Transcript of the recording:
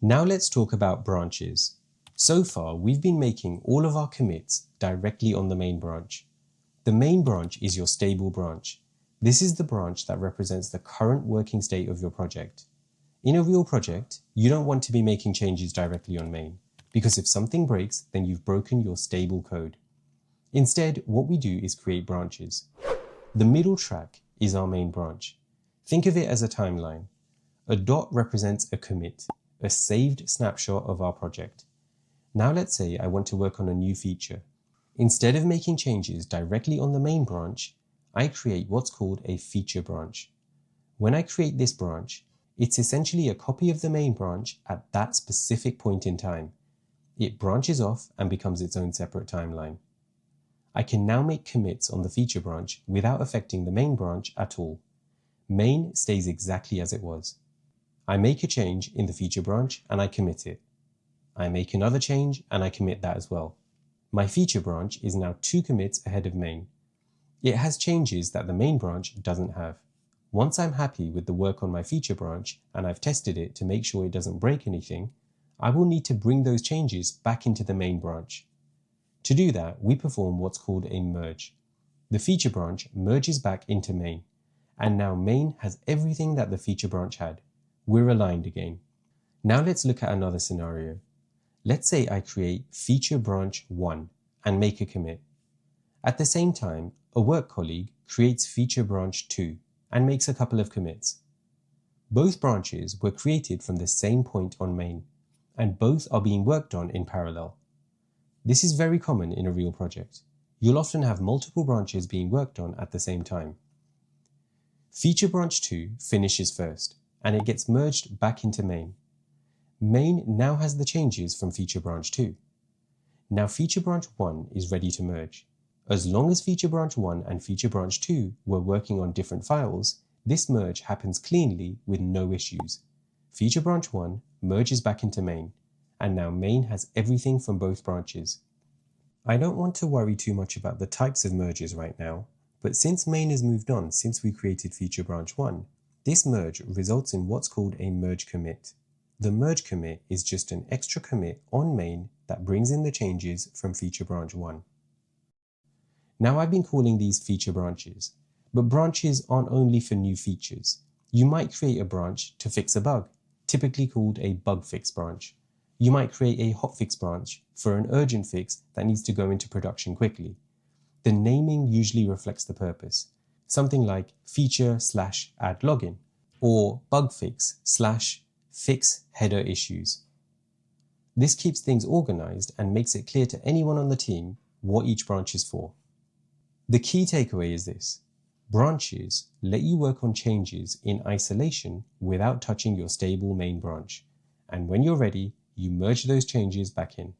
Now let's talk about branches. So far, we've been making all of our commits directly on the main branch. The main branch is your stable branch. This is the branch that represents the current working state of your project. In a real project, you don't want to be making changes directly on main, because if something breaks, then you've broken your stable code. Instead, what we do is create branches. The middle track is our main branch. Think of it as a timeline. A dot represents a commit, a saved snapshot of our project. Now let's say I want to work on a new feature. Instead of making changes directly on the main branch, I create what's called a feature branch. When I create this branch, it's essentially a copy of the main branch at that specific point in time. It branches off and becomes its own separate timeline. I can now make commits on the feature branch without affecting the main branch at all. Main stays exactly as it was. I make a change in the feature branch and I commit it. I make another change and I commit that as well. My feature branch is now 2 commits ahead of main. It has changes that the main branch doesn't have. Once I'm happy with the work on my feature branch and I've tested it to make sure it doesn't break anything, I will need to bring those changes back into the main branch. To do that, we perform what's called a merge. The feature branch merges back into main, and now main has everything that the feature branch had. We're aligned again. Now let's look at another scenario. Let's say I create feature branch 1 and make a commit. At the same time, a work colleague creates feature branch 2 and makes a couple of commits. Both branches were created from the same point on main, and both are being worked on in parallel. This is very common in a real project. You'll often have multiple branches being worked on at the same time. Feature branch 2 finishes first, and it gets merged back into main. Main now has the changes from feature branch 2. Now feature branch 1 is ready to merge. As long as feature branch 1 and feature branch 2 were working on different files, this merge happens cleanly with no issues. Feature branch 1 merges back into main, and now main has everything from both branches. I don't want to worry too much about the types of merges right now, but since main has moved on since we created feature branch 1, this merge results in what's called a merge commit. The merge commit is just an extra commit on main that brings in the changes from feature branch 1. Now I've been calling these feature branches, but branches aren't only for new features. You might create a branch to fix a bug, typically called a bug fix branch. You might create a hotfix branch for an urgent fix that needs to go into production quickly. The naming usually reflects the purpose, something like feature/add login, or bug fix/fix header issues. This keeps things organized and makes it clear to anyone on the team what each branch is for. The key takeaway is this: branches let you work on changes in isolation without touching your stable main branch, and when you're ready, you merge those changes back in.